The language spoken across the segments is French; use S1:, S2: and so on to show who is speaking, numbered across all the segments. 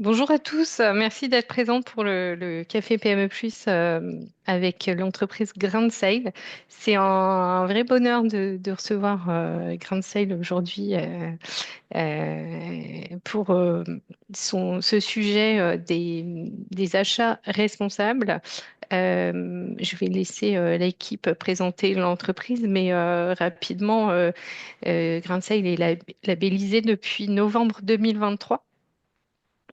S1: Bonjour à tous, merci d'être présents pour le Café PME Plus avec l'entreprise Grand Sail. C'est un vrai bonheur de recevoir Grand Sail aujourd'hui pour ce sujet des achats responsables. Je vais laisser l'équipe présenter l'entreprise, mais rapidement, Grand Sail est labellisé depuis novembre 2023.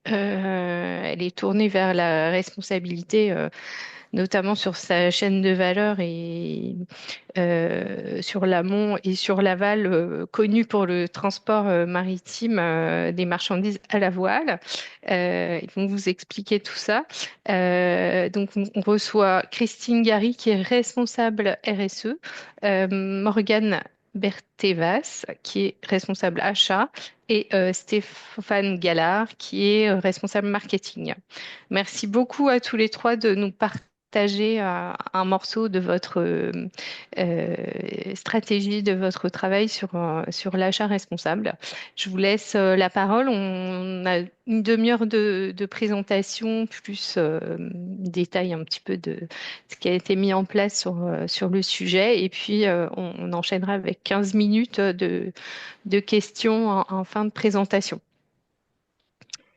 S1: Elle est tournée vers la responsabilité, notamment sur sa chaîne de valeur et sur l'amont et sur l'aval, connu pour le transport maritime des marchandises à la voile. Ils vont vous expliquer tout ça. Donc, on reçoit Christine Gary, qui est responsable RSE, Morgane Berthevas, qui est responsable achat, et Stéphane Gallard, qui est responsable marketing. Merci beaucoup à tous les trois de nous partager un morceau de votre stratégie, de votre travail sur l'achat responsable. Je vous laisse la parole. On a une demi-heure de présentation, plus détail un petit peu de ce qui a été mis en place sur le sujet. Et puis, on enchaînera avec 15 minutes de questions en fin de présentation.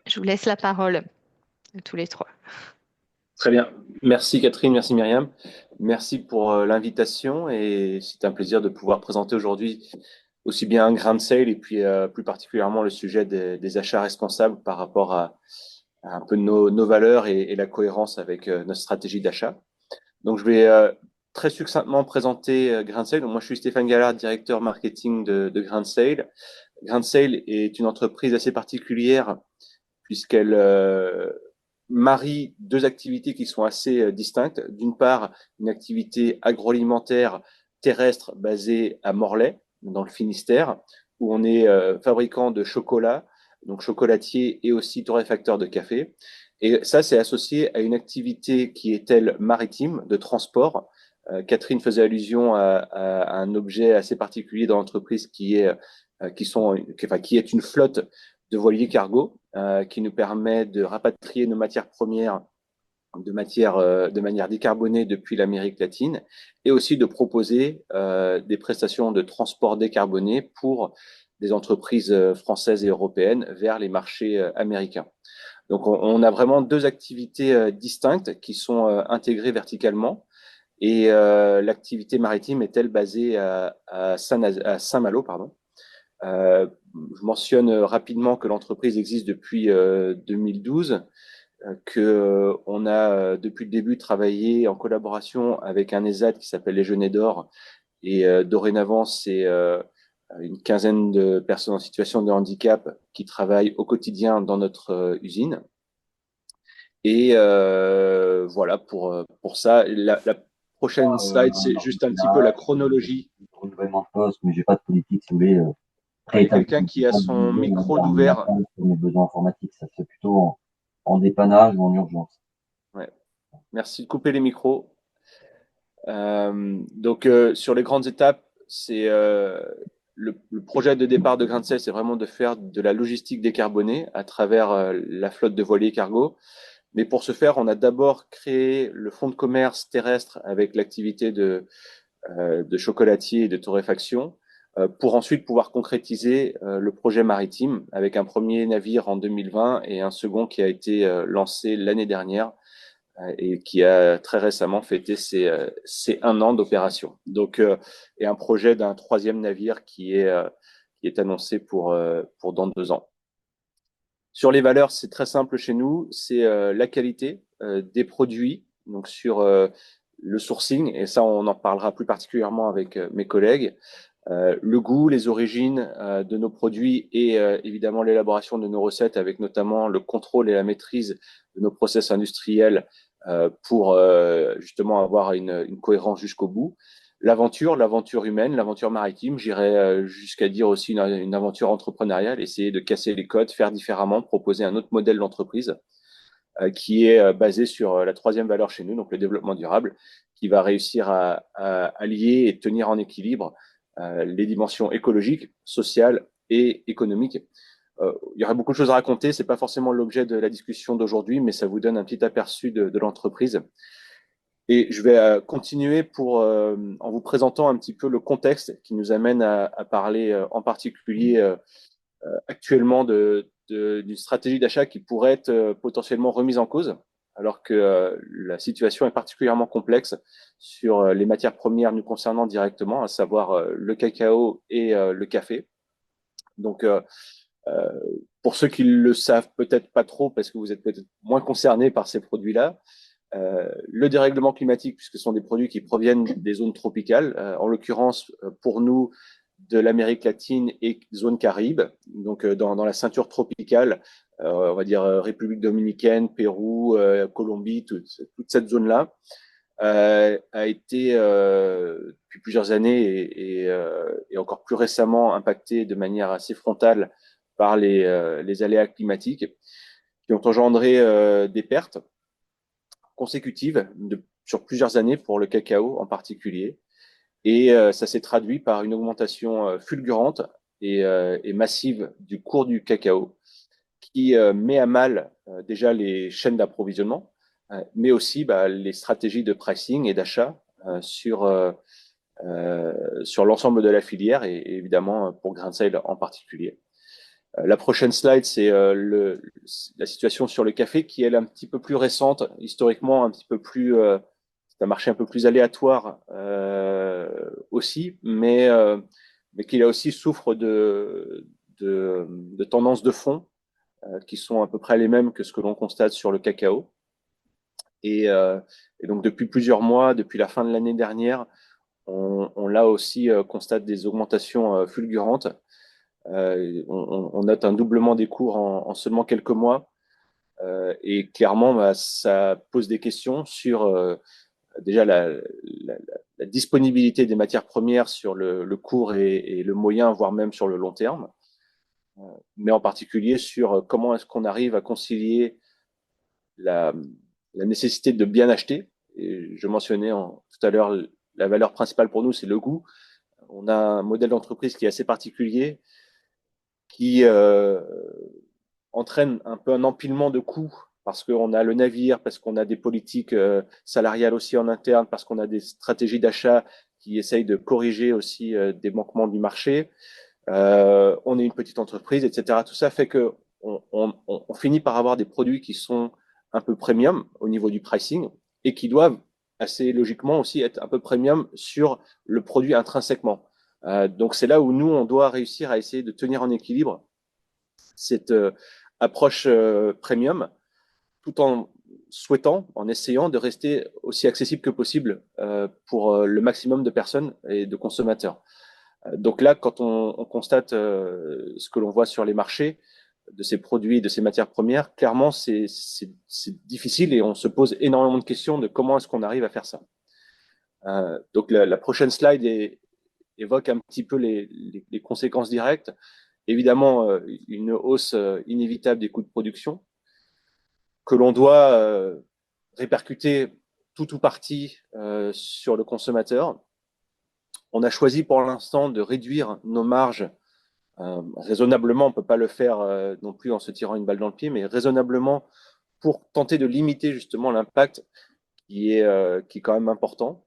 S1: Je vous laisse la parole à tous les trois.
S2: Très bien. Merci Catherine, merci Myriam. Merci pour l'invitation et c'est un plaisir de pouvoir présenter aujourd'hui aussi bien un grain de sale et puis plus particulièrement le sujet des achats responsables par rapport à un peu nos valeurs et la cohérence avec notre stratégie d'achat. Donc je vais très succinctement présenter Grain de Sale. Donc, moi je suis Stéphane Gallard, directeur marketing de Grain de Sale. Grain de Sale est une entreprise assez particulière puisqu'elle marie deux activités qui sont assez distinctes. D'une part, une activité agroalimentaire terrestre basée à Morlaix, dans le Finistère, où on est fabricant de chocolat, donc chocolatier et aussi torréfacteur de café. Et ça, c'est associé à une activité qui est, elle, maritime, de transport. Catherine faisait allusion à un objet assez particulier dans l'entreprise qui est une flotte de voiliers cargo qui nous permet de rapatrier nos matières premières de manière décarbonée depuis l'Amérique latine et aussi de proposer des prestations de transport décarboné pour des entreprises françaises et européennes vers les marchés américains. Donc on a vraiment deux activités distinctes qui sont intégrées verticalement et l'activité maritime est elle basée à Saint-Malo, pardon. Je mentionne rapidement que l'entreprise existe depuis 2012, que on a depuis le début travaillé en collaboration avec un ESAT qui s'appelle les Genêts d'Or et dorénavant c'est une quinzaine de personnes en situation de handicap qui travaillent au quotidien dans notre usine. Et voilà pour ça. La prochaine slide, c'est juste un petit peu la chronologie.
S3: Renouvellement de poste, mais j'ai pas de politique, si vous voulez,
S2: Ouais, il y a
S3: préétablie.
S2: quelqu'un qui a
S3: Pas de
S2: son
S3: budget, on va
S2: micro
S3: dire, à moyen
S2: d'ouvert.
S3: terme sur mes besoins informatiques. Ça se fait plutôt en dépannage ou en urgence.
S2: Ouais. Merci de couper les micros. Donc, sur les grandes étapes, c'est le projet de départ de Grain de Sel, c'est vraiment de faire de la logistique décarbonée à travers la flotte de voiliers cargo. Mais pour ce faire, on a d'abord créé le fonds de commerce terrestre avec l'activité de chocolatier et de torréfaction, pour ensuite pouvoir concrétiser le projet maritime avec un premier navire en 2020 et un second qui a été lancé l'année dernière et qui a très récemment fêté ses 1 an d'opération. Donc, et un projet d'un troisième navire qui est annoncé pour dans 2 ans. Sur les valeurs, c'est très simple chez nous, c'est la qualité des produits, donc sur le sourcing, et ça on en parlera plus particulièrement avec mes collègues, le goût, les origines de nos produits et évidemment l'élaboration de nos recettes avec notamment le contrôle et la maîtrise de nos process industriels pour justement avoir une cohérence jusqu'au bout. L'aventure humaine, l'aventure maritime, j'irais jusqu'à dire aussi une aventure entrepreneuriale, essayer de casser les codes, faire différemment, proposer un autre modèle d'entreprise qui est basé sur la troisième valeur chez nous, donc le développement durable, qui va réussir à allier et tenir en équilibre les dimensions écologiques, sociales et économiques. Il y aurait beaucoup de choses à raconter. C'est pas forcément l'objet de la discussion d'aujourd'hui, mais ça vous donne un petit aperçu de l'entreprise. Et je vais continuer en vous présentant un petit peu le contexte qui nous amène à parler en particulier actuellement d'une stratégie d'achat qui pourrait être potentiellement remise en cause, alors que la situation est particulièrement complexe sur les matières premières nous concernant directement, à savoir le cacao et le café. Donc, euh, pour ceux qui le savent peut-être pas trop, parce que vous êtes peut-être moins concernés par ces produits-là, le dérèglement climatique, puisque ce sont des produits qui proviennent des zones tropicales, en l'occurrence pour nous de l'Amérique latine et zone Caraïbe, donc dans la ceinture tropicale, on va dire République dominicaine, Pérou, Colombie, toute cette zone-là, a été depuis plusieurs années et encore plus récemment impactée de manière assez frontale par les aléas climatiques qui ont engendré des pertes consécutives sur plusieurs années pour le cacao en particulier. Et ça s'est traduit par une augmentation fulgurante et massive du cours du cacao qui met à mal déjà les chaînes d'approvisionnement, mais aussi les stratégies de pricing et d'achat sur l'ensemble de la filière et évidemment pour Grain-Sale en particulier. La prochaine slide, c'est la situation sur le café qui est un petit peu plus récente, historiquement un petit peu plus, c'est un marché un peu plus aléatoire aussi, mais qui là aussi souffre de tendances de fond qui sont à peu près les mêmes que ce que l'on constate sur le cacao. Et donc depuis plusieurs mois, depuis la fin de l'année dernière, on là aussi constate des augmentations fulgurantes. On note un doublement des cours en seulement quelques mois. Et clairement, ça pose des questions sur déjà la disponibilité des matières premières sur le court et le moyen, voire même sur le long terme. Mais en particulier sur comment est-ce qu'on arrive à concilier la nécessité de bien acheter. Et je mentionnais tout à l'heure, la valeur principale pour nous, c'est le goût. On a un modèle d'entreprise qui est assez particulier, qui entraîne un peu un empilement de coûts parce qu'on a le navire, parce qu'on a des politiques salariales aussi en interne, parce qu'on a des stratégies d'achat qui essayent de corriger aussi des manquements du marché. On est une petite entreprise, etc. Tout ça fait que on finit par avoir des produits qui sont un peu premium au niveau du pricing et qui doivent assez logiquement aussi être un peu premium sur le produit intrinsèquement. Donc c'est là où nous, on doit réussir à essayer de tenir en équilibre cette approche premium tout en souhaitant, en essayant de rester aussi accessible que possible pour le maximum de personnes et de consommateurs. Donc là, quand on constate ce que l'on voit sur les marchés de ces produits, de ces matières premières, clairement, c'est difficile et on se pose énormément de questions de comment est-ce qu'on arrive à faire ça. Donc la prochaine slide évoque un petit peu les conséquences directes. Évidemment, une hausse inévitable des coûts de production que l'on doit répercuter tout ou partie sur le consommateur. On a choisi pour l'instant de réduire nos marges raisonnablement. On ne peut pas le faire non plus en se tirant une balle dans le pied, mais raisonnablement pour tenter de limiter justement l'impact qui est quand même important.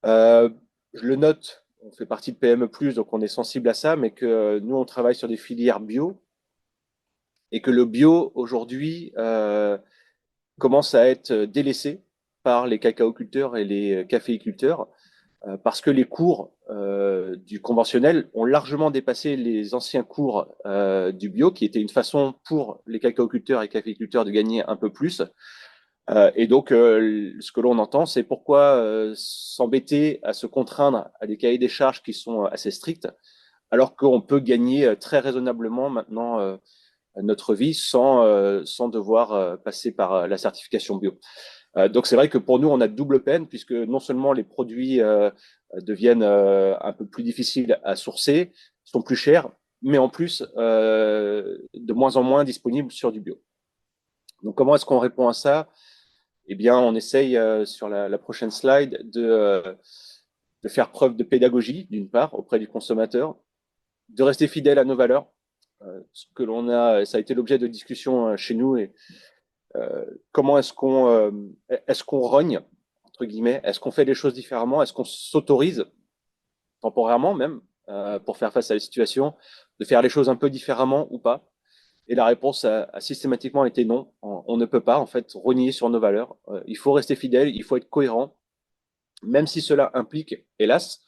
S2: Je le note, on fait partie de PME+, donc on est sensible à ça, mais que nous, on travaille sur des filières bio et que le bio, aujourd'hui, commence à être délaissé par les cacaoculteurs et les caféiculteurs parce que les cours du conventionnel ont largement dépassé les anciens cours du bio, qui était une façon pour les cacaoculteurs et caféiculteurs de gagner un peu plus. Et donc, ce que l'on entend, c'est pourquoi s'embêter à se contraindre à des cahiers des charges qui sont assez stricts, alors qu'on peut gagner très raisonnablement maintenant notre vie sans devoir passer par la certification bio. Donc c'est vrai que pour nous, on a double peine puisque non seulement les produits deviennent un peu plus difficiles à sourcer, sont plus chers, mais en plus de moins en moins disponibles sur du bio. Donc comment est-ce qu'on répond à ça? Eh bien, on essaye sur la prochaine slide de faire preuve de pédagogie, d'une part, auprès du consommateur, de rester fidèle à nos valeurs. ce que l'on a, ça a été l'objet de discussions chez nous, et comment est-ce qu'on rogne, entre guillemets, est-ce qu'on fait les choses différemment, est-ce qu'on s'autorise, temporairement même, pour faire face à la situation, de faire les choses un peu différemment ou pas. Et la réponse a systématiquement été non. On ne peut pas, en fait, renier sur nos valeurs. Il faut rester fidèle, il faut être cohérent, même si cela implique, hélas,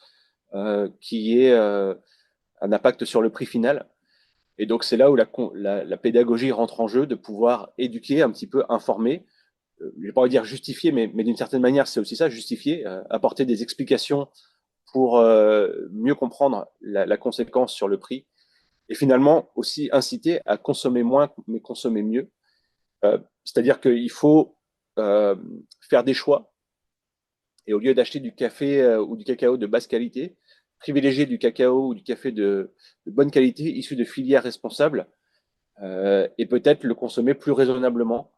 S2: qu'il y ait un impact sur le prix final. Et donc, c'est là où la pédagogie rentre en jeu, de pouvoir éduquer, un petit peu informer, je vais pas dire justifier, mais d'une certaine manière, c'est aussi ça, justifier, apporter des explications pour mieux comprendre la conséquence sur le prix, et finalement aussi inciter à consommer moins, mais consommer mieux. C'est-à-dire qu'il faut faire des choix, et au lieu d'acheter du café ou du cacao de basse qualité, privilégier du cacao ou du café de bonne qualité, issu de filières responsables, et peut-être le consommer plus raisonnablement,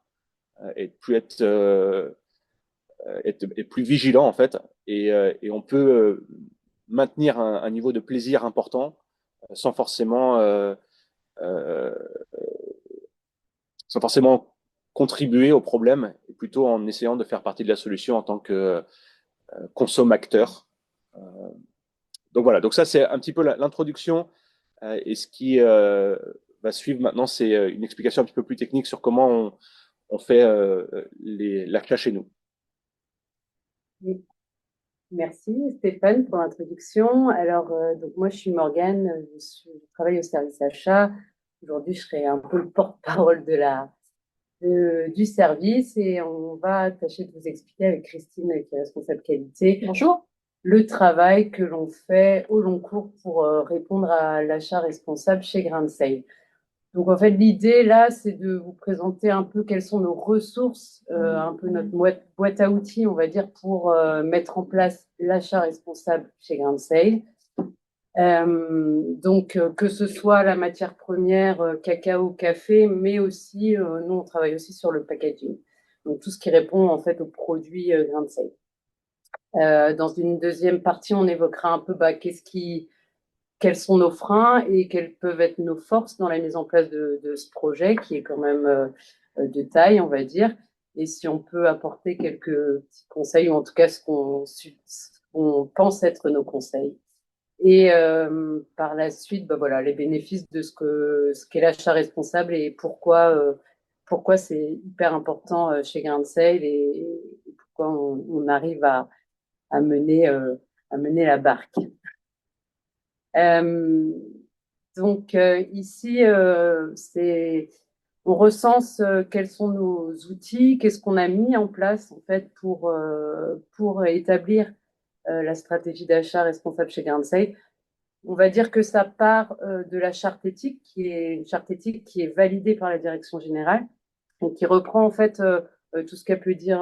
S2: et plus être plus vigilant en fait, et on peut maintenir un niveau de plaisir important sans forcément euh, sans forcément contribuer au problème, et plutôt en essayant de faire partie de la solution en tant que consommateur. Donc voilà, donc ça c'est un petit peu l'introduction, et ce qui va suivre maintenant, c'est une explication un petit peu plus technique sur comment on fait l'achat chez nous.
S4: Oui. Merci Stéphane pour l'introduction. Alors, donc moi je suis Morgane, je travaille au service achat. Aujourd'hui, je serai un peu le porte-parole du service et on va tâcher de vous expliquer avec Christine, qui est responsable qualité. Bonjour. Le travail que l'on fait au long cours pour répondre à l'achat responsable chez Grain de Sale. Donc, en fait, l'idée, là, c'est de vous présenter un peu quelles sont nos ressources, un peu notre boîte à outils, on va dire, pour mettre en place l'achat responsable chez Grain de Sale. Donc, que ce soit la matière première, cacao, café, mais aussi, nous, on travaille aussi sur le packaging. Donc, tout ce qui répond, en fait, aux produits Grain de Sale. Dans une deuxième partie, on évoquera un peu quels sont nos freins et quelles peuvent être nos forces dans la mise en place de ce projet qui est quand même de taille, on va dire. Et si on peut apporter quelques petits conseils, ou en tout cas ce qu'on pense être nos conseils. Et par la suite, bah voilà, les bénéfices de ce qu'est l'achat responsable et pourquoi c'est hyper important chez Grain de Sale, et pourquoi on arrive à mener la barque. Donc ici, on recense quels sont nos outils, qu'est-ce qu'on a mis en place en fait pour établir la stratégie d'achat responsable chez Grain de Sale. On va dire que ça part de la charte éthique, qui est une charte éthique qui est validée par la direction générale et qui reprend en fait tout ce qu'a pu dire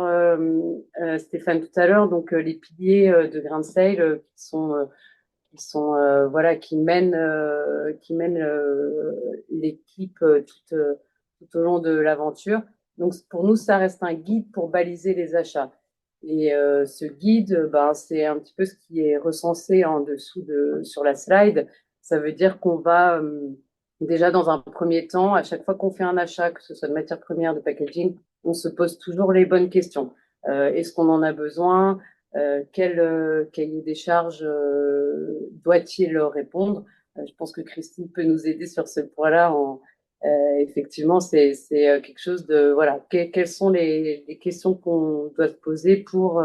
S4: Stéphane tout à l'heure, donc les piliers de Grain de Sale voilà, qui mènent l'équipe tout au long de l'aventure. Donc pour nous, ça reste un guide pour baliser les achats. Et ce guide, ben, c'est un petit peu ce qui est recensé en dessous sur la slide. Ça veut dire qu'on va déjà dans un premier temps, à chaque fois qu'on fait un achat, que ce soit de matière première, de packaging, on se pose toujours les bonnes questions. Est-ce qu'on en a besoin? Quel cahier des charges doit-il répondre? Je pense que Christine peut nous aider sur ce point-là. Effectivement, c'est quelque chose de voilà. Quelles sont les questions qu'on doit se poser pour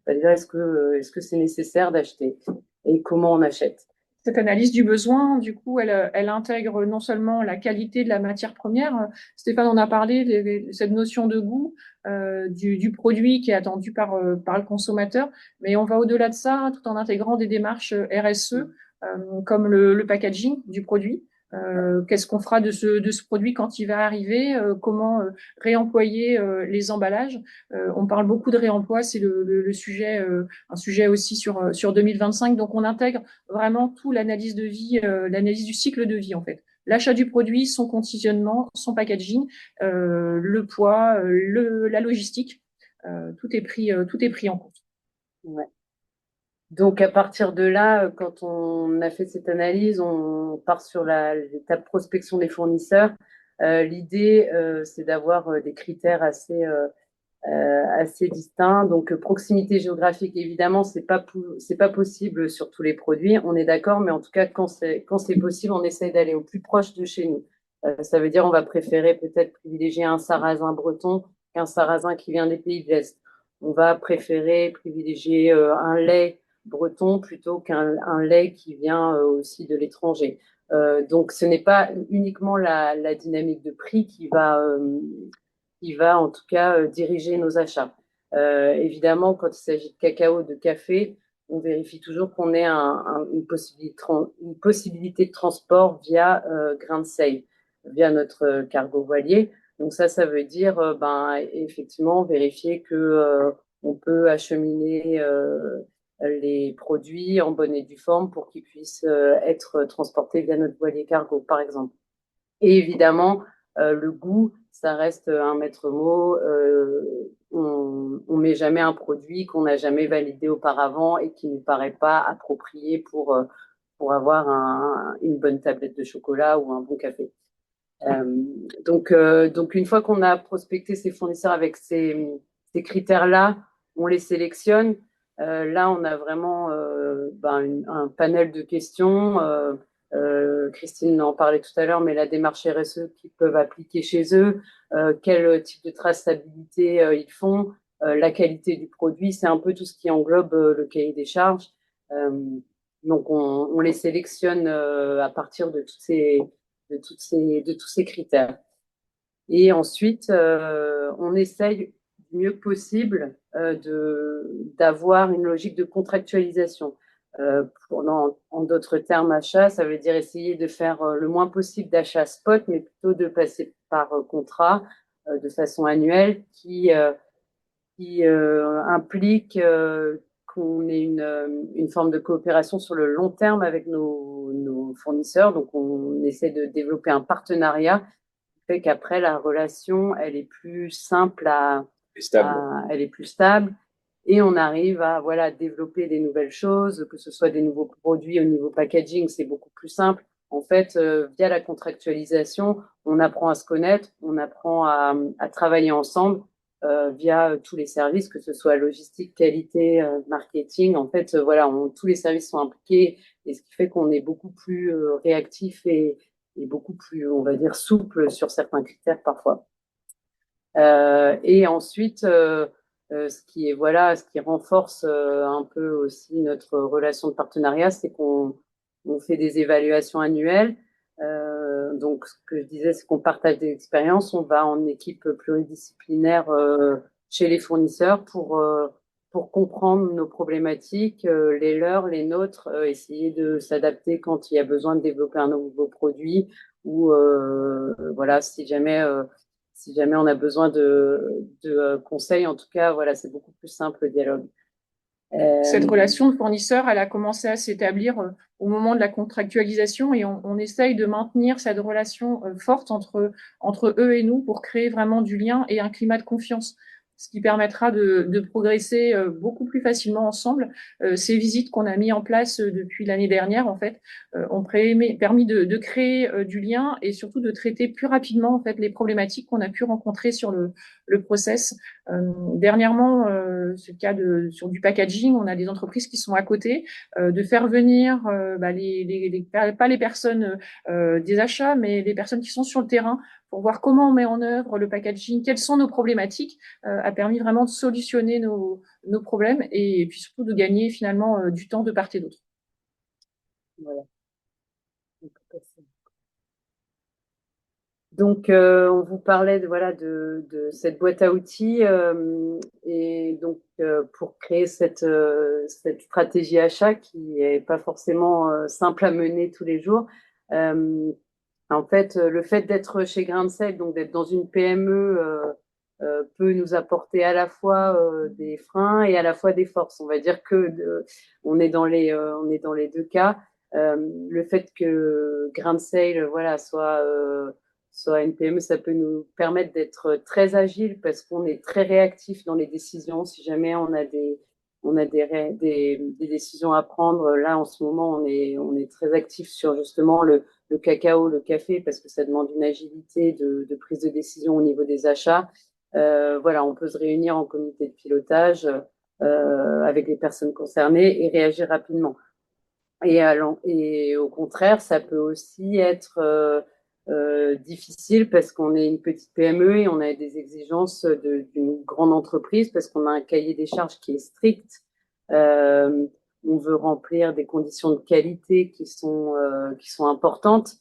S4: dire est-ce que c'est nécessaire d'acheter et comment on achète?
S5: Cette analyse du besoin, du coup, elle intègre non seulement la qualité de la matière première. Stéphane en a parlé, cette notion de goût du produit qui est attendu par le consommateur, mais on va au-delà de ça, tout en intégrant des démarches RSE, comme le packaging du produit. Qu'est-ce qu'on fera de ce produit quand il va arriver, comment réemployer les emballages. On parle beaucoup de réemploi, c'est le sujet, un sujet aussi sur 2025. Donc on intègre vraiment tout l'analyse de vie, l'analyse du cycle de vie en fait. L'achat du produit, son conditionnement, son packaging, le poids, la logistique, tout est pris en compte.
S4: Ouais. Donc, à partir de là, quand on a fait cette analyse, on part sur l'étape prospection des fournisseurs. L'idée, c'est d'avoir des critères assez distincts. Donc, proximité géographique, évidemment, c'est pas possible sur tous les produits. On est d'accord, mais en tout cas, quand c'est possible, on essaye d'aller au plus proche de chez nous. Ça veut dire, on va préférer peut-être privilégier un sarrasin breton qu'un sarrasin qui vient des pays de l'Est. On va préférer privilégier un lait breton plutôt qu'un lait qui vient aussi de l'étranger. Donc, ce n'est pas uniquement la dynamique de prix qui va en tout cas diriger nos achats. Évidemment, quand il s'agit de cacao, de café, on vérifie toujours qu'on ait une possibilité de transport via grain de sel, via notre cargo voilier. Donc ça veut dire effectivement vérifier que on peut acheminer les produits en bonne et due forme pour qu'ils puissent être transportés via notre voilier cargo, par exemple. Et évidemment, le goût, ça reste un maître mot. On met jamais un produit qu'on n'a jamais validé auparavant et qui ne nous paraît pas approprié pour avoir une bonne tablette de chocolat ou un bon café. Donc une fois qu'on a prospecté ces fournisseurs avec ces critères-là, on les sélectionne. Là, on a vraiment un panel de questions. Christine en parlait tout à l'heure, mais la démarche RSE qu'ils peuvent appliquer chez eux, quel type de traçabilité ils font, la qualité du produit, c'est un peu tout ce qui englobe le cahier des charges. Euh, donc on les sélectionne à partir de tous ces critères. Et ensuite, on essaye du mieux possible d'avoir une logique de contractualisation. En d'autres termes, achat, ça veut dire essayer de faire le moins possible d'achats spot, mais plutôt de passer par contrat de façon annuelle qui implique qu'on ait une forme de coopération sur le long terme avec nos fournisseurs. Donc, on essaie de développer un partenariat qui fait qu'après, la relation, elle est plus simple elle est plus stable. Et on arrive à voilà, développer des nouvelles choses, que ce soit des nouveaux produits au niveau packaging, c'est beaucoup plus simple. En fait, via la contractualisation, on apprend à se connaître, on apprend à travailler ensemble via tous les services, que ce soit logistique, qualité, marketing. En fait, voilà, tous les services sont impliqués et ce qui fait qu'on est beaucoup plus réactif et beaucoup plus, on va dire, souple sur certains critères parfois. Et ensuite, ce qui renforce un peu aussi notre relation de partenariat, c'est qu'on fait des évaluations annuelles. Donc, ce que je disais, c'est qu'on partage des expériences. On va en équipe pluridisciplinaire chez les fournisseurs pour comprendre nos problématiques, les leurs, les nôtres, essayer de s'adapter quand il y a besoin de développer un nouveau produit ou voilà, si jamais on a besoin de conseils, en tout cas, voilà, c'est beaucoup plus simple le dialogue.
S5: Cette relation de fournisseur, elle a commencé à s'établir au moment de la contractualisation et on essaye de maintenir cette relation forte entre eux et nous pour créer vraiment du lien et un climat de confiance, ce qui permettra de progresser beaucoup plus facilement ensemble. Ces visites qu'on a mis en place depuis l'année dernière, en fait, ont permis de créer du lien et surtout de traiter plus rapidement en fait les problématiques qu'on a pu rencontrer sur le process. Dernièrement, c'est le cas sur du packaging, on a des entreprises qui sont à côté, de faire venir pas les personnes des achats, mais les personnes qui sont sur le terrain pour voir comment on met en œuvre le packaging, quelles sont nos problématiques, a permis vraiment de solutionner nos problèmes et puis surtout de gagner finalement du temps de part et d'autre.
S4: Voilà. Donc, on vous parlait de cette boîte à outils et donc pour créer cette stratégie achat qui n'est pas forcément simple à mener tous les jours. En fait, le fait d'être chez Grain de Sel, donc d'être dans une PME, peut nous apporter à la fois des freins et à la fois des forces. On va dire on est dans les deux cas. Le fait que Grain de Sel, voilà, soit une PME, ça peut nous permettre d'être très agile parce qu'on est très réactif dans les décisions. Si jamais on a on a des décisions à prendre. Là, en ce moment, on est très actif sur justement le cacao, le café, parce que ça demande une agilité de prise de décision au niveau des achats. Voilà, on peut se réunir en comité de pilotage avec les personnes concernées et réagir rapidement. Et au contraire, ça peut aussi être difficile parce qu'on est une petite PME et on a des exigences d'une grande entreprise parce qu'on a un cahier des charges qui est strict. Euh, on veut remplir des conditions de qualité qui sont importantes,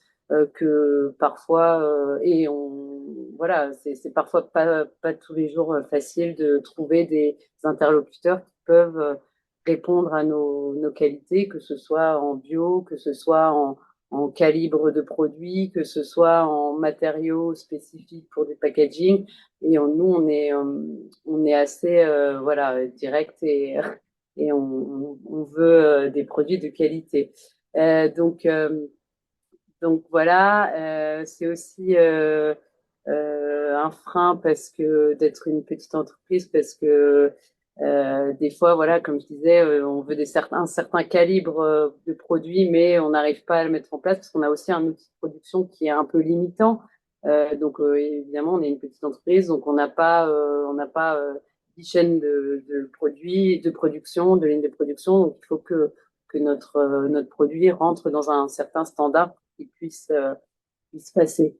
S4: que parfois et on voilà, c'est parfois pas tous les jours facile de trouver des interlocuteurs qui peuvent répondre à nos qualités, que ce soit en bio, que ce soit en calibre de produit, que ce soit en matériaux spécifiques pour du packaging. Et nous, on est assez voilà, direct et on veut des produits de qualité. Euh, donc, euh, donc voilà, c'est aussi un frein parce que d'être une petite entreprise, parce que des fois, voilà, comme je disais, on veut un certain calibre de produit, mais on n'arrive pas à le mettre en place parce qu'on a aussi un outil de production qui est un peu limitant. Donc évidemment, on est une petite entreprise, donc on n'a pas 10 chaînes de produits, de production, de lignes de production. Donc il faut que notre produit rentre dans un certain standard qui puisse passer.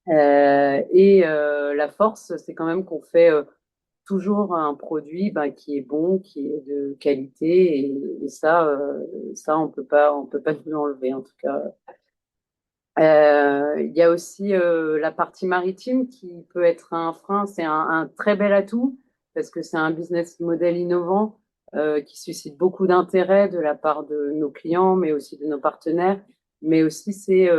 S4: La force, c'est quand même qu'on fait toujours un produit qui est bon, qui est de qualité, et ça on peut pas nous l'enlever en tout cas. Il y a aussi la partie maritime qui peut être un frein, c'est un très bel atout parce que c'est un business model innovant qui suscite beaucoup d'intérêt de la part de nos clients, mais aussi de nos partenaires. Mais aussi c'est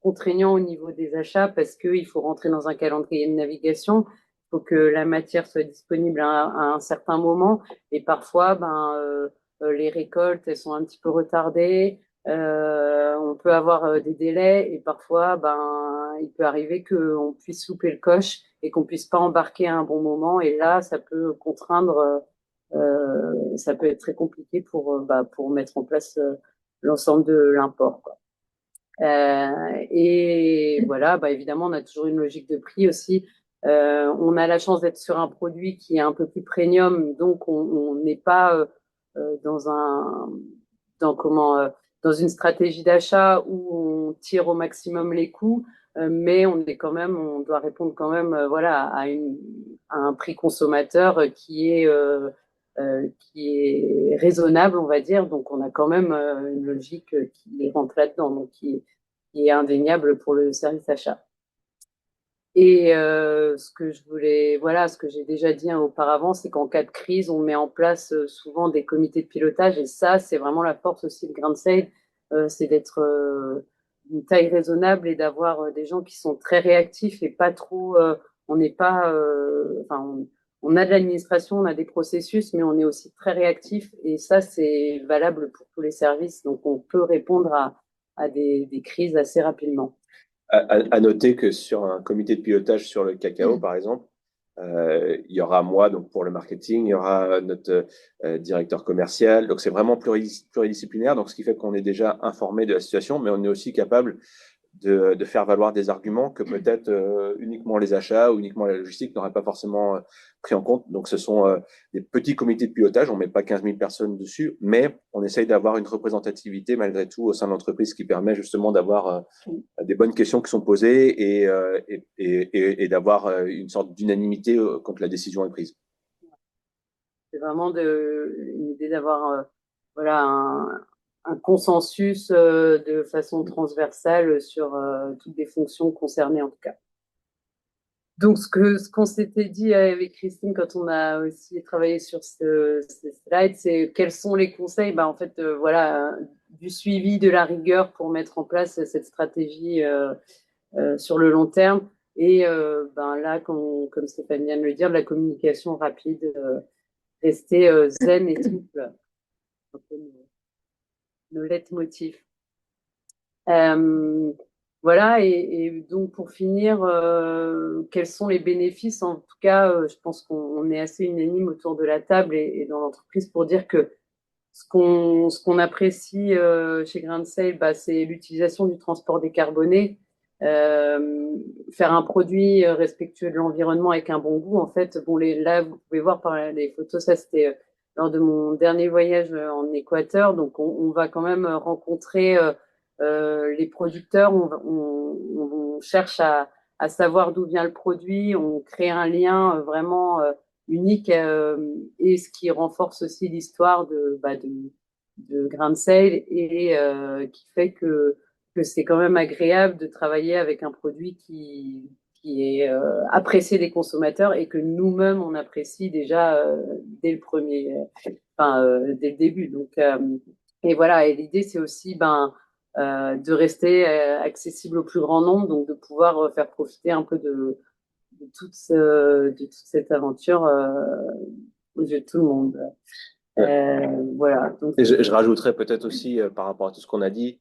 S4: contraignant au niveau des achats parce qu'il faut rentrer dans un calendrier de navigation, il faut que la matière soit disponible à un certain moment et parfois les récoltes elles sont un petit peu retardées. On peut avoir des délais et parfois, il peut arriver qu'on puisse louper le coche et qu'on puisse pas embarquer à un bon moment. Et là, ça peut contraindre, ça peut être très compliqué pour mettre en place l'ensemble de l'import, quoi. Et voilà, évidemment, on a toujours une logique de prix aussi. On a la chance d'être sur un produit qui est un peu plus premium, donc on n'est pas dans dans comment, dans une stratégie d'achat où on tire au maximum les coûts, mais on est quand même, on doit répondre quand même, voilà, à un prix consommateur qui est raisonnable, on va dire. Donc, on a quand même une logique qui rentre là-dedans, donc qui est indéniable pour le service achat. Et ce que je voulais, voilà, ce que j'ai déjà dit auparavant, c'est qu'en cas de crise, on met en place souvent des comités de pilotage. Et ça, c'est vraiment la force aussi de Grand Sail, c'est d'être d'une taille raisonnable et d'avoir des gens qui sont très réactifs et pas trop. On n'est pas, enfin, on a de l'administration, on a des processus, mais on est aussi très réactif. Et ça, c'est valable pour tous les services. Donc, on peut répondre à des crises assez rapidement.
S2: À noter que sur un comité de pilotage sur le cacao, par exemple, il y aura moi donc pour le marketing, il y aura notre directeur commercial. Donc c'est vraiment pluridisciplinaire. Donc ce qui fait qu'on est déjà informé de la situation, mais on est aussi capable de faire valoir des arguments que peut-être uniquement les achats ou uniquement la logistique n'auraient pas forcément pris en compte. Donc, ce sont des petits comités de pilotage. On ne met pas 15 000 personnes dessus, mais on essaye d'avoir une représentativité malgré tout au sein de l'entreprise qui permet justement d'avoir des bonnes questions qui sont posées et d'avoir une sorte d'unanimité quand la décision est prise.
S4: C'est vraiment une idée d'avoir voilà, un consensus de façon transversale sur toutes les fonctions concernées en tout cas. Donc, ce qu'on s'était dit avec Christine quand on a aussi travaillé sur ces slides, c'est quels sont les conseils, en fait, voilà, du suivi, de la rigueur pour mettre en place cette stratégie sur le long terme. Et là, comme Stéphane vient de le dire, de la communication rapide, rester zen et souple, un peu nos leitmotifs. Voilà, et donc pour finir, quels sont les bénéfices? En tout cas, je pense qu'on est assez unanime autour de la table et dans l'entreprise pour dire que ce qu'on apprécie chez Grain de Sale, bah, c'est l'utilisation du transport décarboné, faire un produit respectueux de l'environnement avec un bon goût. En fait, bon, là, vous pouvez voir par les photos, ça c'était lors de mon dernier voyage en Équateur. Donc, on va quand même rencontrer les producteurs. On cherche à savoir d'où vient le produit. On crée un lien vraiment unique et ce qui renforce aussi l'histoire de Grain de Sale et qui fait que c'est quand même agréable de travailler avec un produit qui est apprécié des consommateurs et que nous-mêmes on apprécie déjà dès le premier, dès le début. Donc, et voilà, et l'idée c'est aussi de rester accessible au plus grand nombre, donc de pouvoir faire profiter un peu de toute cette aventure aux yeux de tout le monde. Voilà. Donc,
S2: Et je rajouterais peut-être aussi par rapport à tout ce qu'on a dit,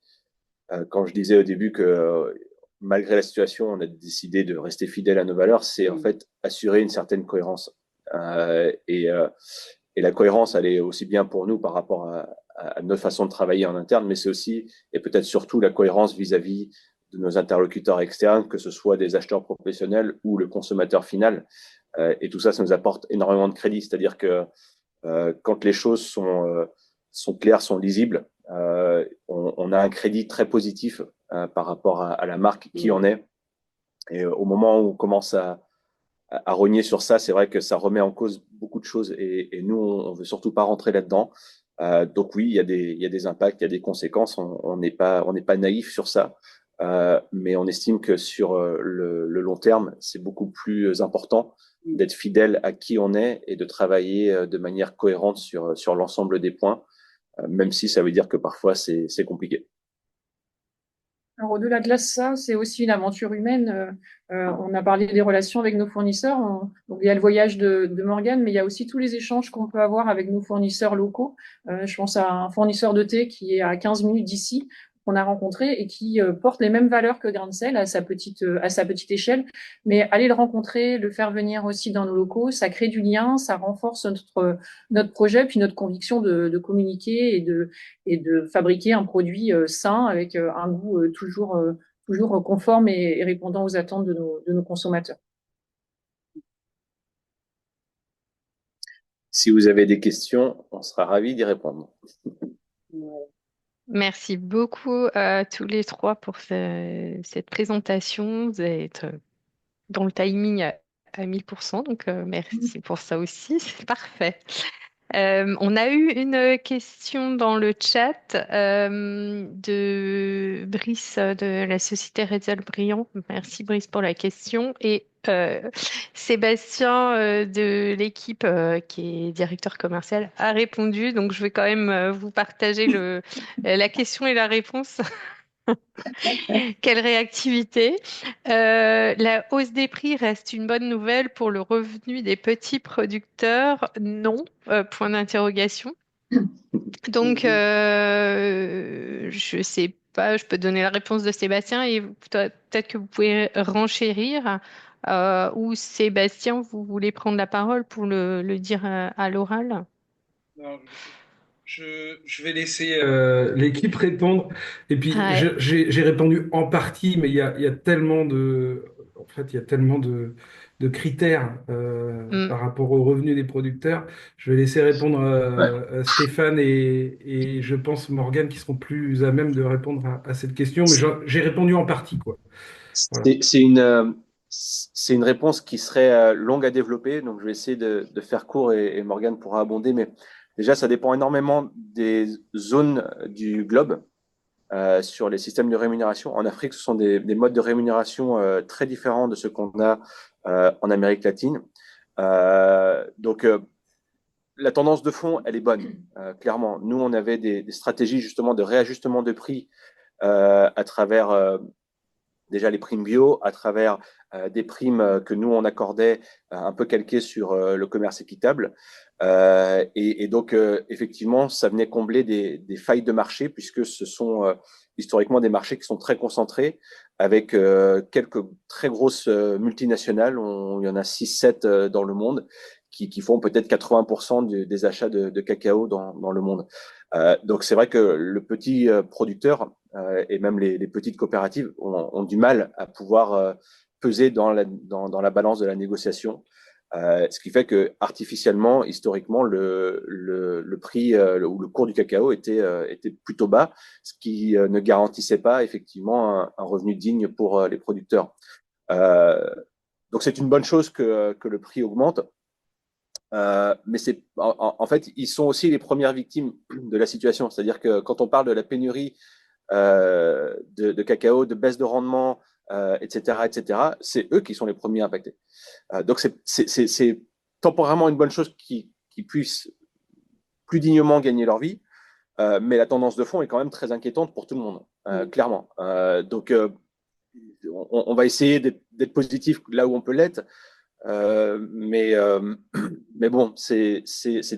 S2: quand je disais au début que malgré la situation, on a décidé de rester fidèle à nos valeurs, c'est en fait assurer une certaine cohérence. Et la cohérence, elle est aussi bien pour nous par rapport à notre façon de travailler en interne, mais c'est aussi, et peut-être surtout, la cohérence vis-à-vis de nos interlocuteurs externes, que ce soit des acheteurs professionnels ou le consommateur final. Et tout ça, ça nous apporte énormément de crédit. C'est-à-dire que quand les choses sont claires, sont lisibles, on a un crédit très positif par rapport à la marque qui en est. Et au moment où on commence à rogner sur ça, c'est vrai que ça remet en cause beaucoup de choses et nous, on veut surtout pas rentrer là-dedans. Donc oui, il y a des impacts, il y a des conséquences. On n'est pas naïf sur ça, mais on estime que sur le long terme, c'est beaucoup plus important d'être fidèle à qui on est et de travailler de manière cohérente sur l'ensemble des points, même si ça veut dire que parfois c'est compliqué.
S5: Alors, au-delà de là, ça, c'est aussi une aventure humaine. On a parlé des relations avec nos fournisseurs. Donc, il y a le voyage de Morgane, mais il y a aussi tous les échanges qu'on peut avoir avec nos fournisseurs locaux. Je pense à un fournisseur de thé qui est à 15 minutes d'ici, qu'on a rencontré et qui porte les mêmes valeurs que Grain de Sel à sa petite échelle. Mais aller le rencontrer, le faire venir aussi dans nos locaux, ça crée du lien, ça renforce notre projet, puis notre conviction de communiquer et de fabriquer un produit sain avec un goût toujours conforme et répondant aux attentes de nos consommateurs.
S2: Si vous avez des questions, on sera ravis d'y répondre.
S1: Merci beaucoup à tous les trois pour cette présentation. Vous êtes dans le timing à 1000%, donc merci pour ça aussi, c'est parfait. On a eu une question dans le chat de Brice de la société Redzel Briand. Merci Brice pour la question. Et Sébastien de l'équipe qui est directeur commercial a répondu. Donc je vais quand même vous partager la question et la réponse. Quelle réactivité. La hausse des prix reste une bonne nouvelle pour le revenu des petits producteurs? Non, point d'interrogation. Donc, je sais pas, je peux donner la réponse de Sébastien et peut-être que vous pouvez renchérir. Ou Sébastien, vous voulez prendre la parole pour le dire à l'oral?
S6: Non, je vais laisser l'équipe répondre. Et puis,
S1: Ouais.
S6: j'ai répondu en partie, mais il y a tellement en fait, il y a tellement de critères
S1: Mm.
S6: par rapport aux revenus des producteurs. Je vais laisser répondre à Stéphane et je pense Morgane qui seront plus à même de répondre à cette question. Mais j'ai répondu en partie, quoi. Voilà.
S2: C'est une réponse qui serait longue à développer, donc je vais essayer de faire court et Morgane pourra abonder. Mais déjà, ça dépend énormément des zones du globe sur les systèmes de rémunération. En Afrique, ce sont des modes de rémunération très différents de ceux qu'on a en Amérique latine. Donc, la tendance de fond, elle est bonne, clairement. Nous, on avait des stratégies justement de réajustement de prix à travers déjà les primes bio, à travers des primes que nous, on accordait un peu calquées sur le commerce équitable. Et donc, effectivement, ça venait combler des failles de marché puisque ce sont historiquement des marchés qui sont très concentrés, avec quelques très grosses multinationales. Il y en a 6-7 dans le monde qui font peut-être 80% des achats de cacao dans le monde. Donc c'est vrai que le petit producteur et même les petites coopératives ont du mal à pouvoir peser dans la balance de la négociation. Ce qui fait que artificiellement, historiquement, le prix ou le cours du cacao était plutôt bas, ce qui ne garantissait pas effectivement un revenu digne pour les producteurs. Donc c'est une bonne chose que le prix augmente. Mais en fait, ils sont aussi les premières victimes de la situation. C'est-à-dire que quand on parle de la pénurie de cacao, de baisse de rendement, etc., c'est eux qui sont les premiers impactés. Donc c'est temporairement une bonne chose qu'ils puissent plus dignement gagner leur vie, mais la tendance de fond est quand même très inquiétante pour tout le monde, clairement. Donc on va essayer d'être positif là où on peut l'être. Mais bon, c'est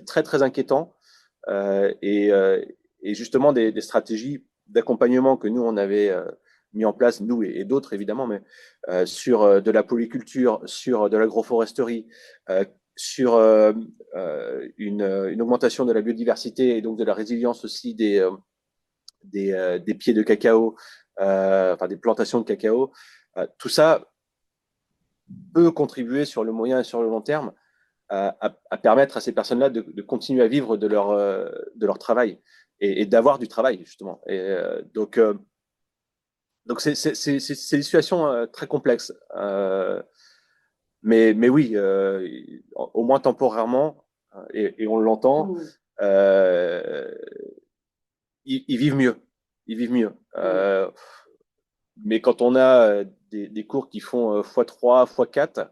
S2: très très inquiétant et justement des stratégies d'accompagnement que nous on avait mis en place, nous et d'autres évidemment, mais sur de la polyculture, sur de l'agroforesterie, sur une augmentation de la biodiversité et donc de la résilience aussi des pieds de cacao, enfin des plantations de cacao. Tout ça peut contribuer sur le moyen et sur le long terme à permettre à ces personnes-là de continuer à vivre de leur travail et d'avoir du travail, justement. Et donc c'est une situation très complexe. Mais oui, au moins temporairement, et on l'entend, ils vivent mieux. Ils vivent mieux. Mais quand on a des cours qui font x3, x4,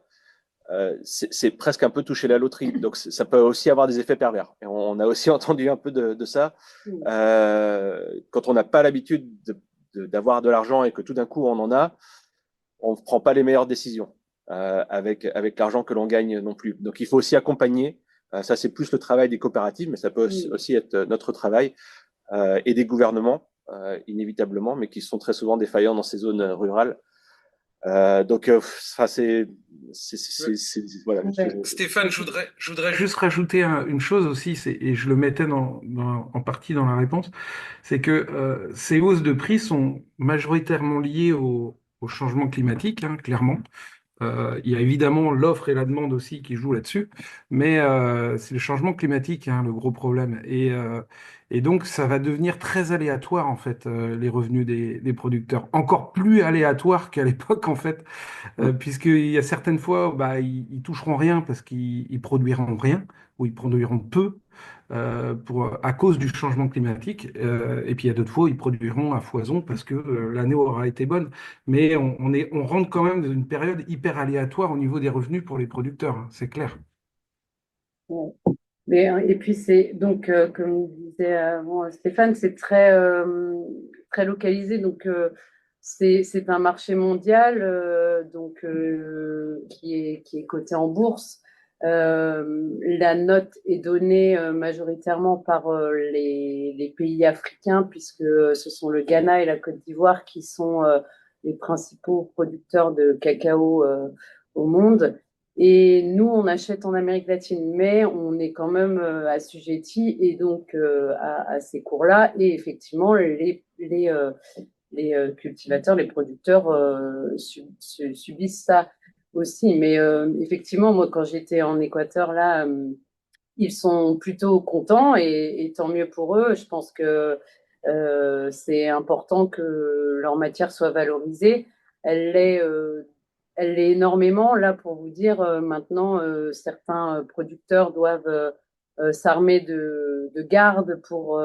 S2: c'est presque un peu toucher la loterie. Donc ça peut aussi avoir des effets pervers. Et on a aussi entendu un peu de ça. Quand on n'a pas l'habitude d'avoir de l'argent et que tout d'un coup on en a, on ne prend pas les meilleures décisions avec l'argent que l'on gagne non plus. Donc il faut aussi accompagner. Ça c'est plus le travail des coopératives, mais ça peut aussi être notre travail et des gouvernements, inévitablement, mais qui sont très souvent défaillants dans ces zones rurales. Donc, voilà.
S6: Stéphane, je voudrais juste rajouter une chose aussi, et je le mettais en partie dans la réponse, c'est que ces hausses de prix sont majoritairement liées au changement climatique, hein, clairement. Il y a évidemment l'offre et la demande aussi qui jouent là-dessus, mais c'est le changement climatique, hein, le gros problème. Et donc, ça va devenir très aléatoire, en fait, les revenus des producteurs. Encore plus aléatoire qu'à l'époque, en fait, puisqu'il y a certaines fois, bah, ils toucheront rien parce qu'ils produiront rien, ou ils produiront peu. À cause du changement climatique. Et puis il y a d'autres fois, ils produiront à foison parce que l'année aura été bonne. Mais on rentre quand même dans une période hyper aléatoire au niveau des revenus pour les producteurs, hein, c'est clair.
S4: Ouais. Mais, et puis c'est donc, comme disait avant Stéphane, c'est très localisé. Donc c'est un marché mondial donc, qui est coté en bourse. La note est donnée majoritairement par les pays africains, puisque ce sont le Ghana et la Côte d'Ivoire qui sont les principaux producteurs de cacao au monde. Et nous, on achète en Amérique latine, mais on est quand même assujetti et donc à ces cours-là. Et effectivement, les cultivateurs, les producteurs subissent ça aussi. Mais effectivement, moi, quand j'étais en Équateur, là, ils sont plutôt contents et tant mieux pour eux. Je pense que c'est important que leur matière soit valorisée. Elle l'est, elle l'est énormément. Là, pour vous dire, maintenant, certains producteurs doivent s'armer de garde pour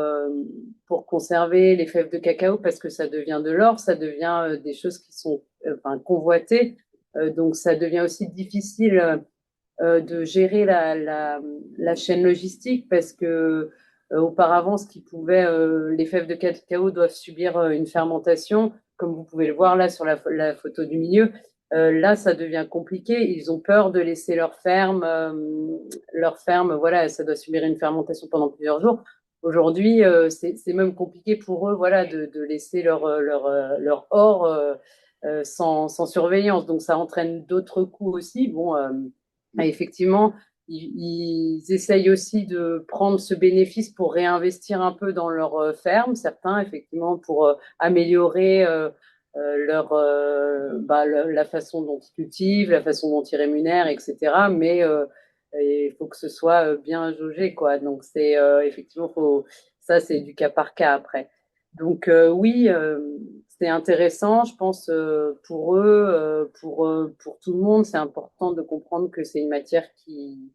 S4: conserver les fèves de cacao parce que ça devient de l'or, ça devient des choses qui sont enfin, convoitées. Donc, ça devient aussi difficile de gérer la chaîne logistique parce que auparavant, ce qui pouvait, les fèves de cacao doivent subir une fermentation, comme vous pouvez le voir là sur la photo du milieu. Là, ça devient compliqué. Ils ont peur de laisser leur ferme, voilà, ça doit subir une fermentation pendant plusieurs jours. aujourd'hui, c'est même compliqué pour eux, voilà, de laisser leur or sans surveillance. Donc, ça entraîne d'autres coûts aussi. Bon, effectivement, ils essayent aussi de prendre ce bénéfice pour réinvestir un peu dans leur ferme, certains, effectivement, pour améliorer la façon dont ils cultivent, la façon dont ils rémunèrent, etc. Mais il faut que ce soit bien jaugé, quoi. Donc, c'est effectivement, ça, c'est du cas par cas après. Donc, oui, c'est intéressant, je pense, pour eux, pour tout le monde, c'est important de comprendre que c'est une matière qui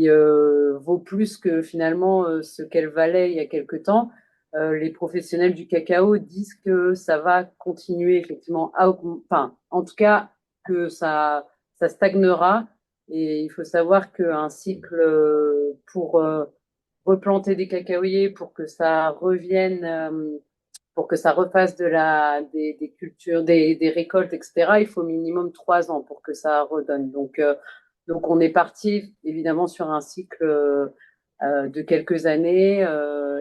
S4: vaut plus que finalement ce qu'elle valait il y a quelque temps. Les professionnels du cacao disent que ça va continuer effectivement enfin, en tout cas, que ça stagnera. Et il faut savoir qu'un cycle pour replanter des cacaoyers, pour que ça revienne, pour que ça refasse des cultures, des récoltes, etc., il faut minimum 3 ans pour que ça redonne. Donc on est parti évidemment sur un cycle de quelques années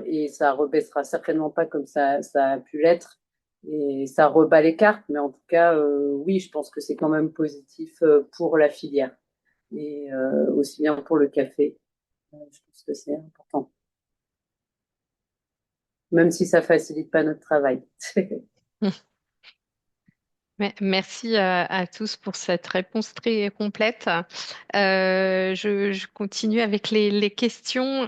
S4: et ça rebaissera certainement pas comme ça a pu l'être et ça rebat les cartes, mais en tout cas, oui, je pense que c'est quand même positif pour la filière et aussi bien pour le café. Je pense que c'est important, même si ça facilite pas notre travail.
S1: Merci à tous pour cette réponse très complète. Je continue avec les questions.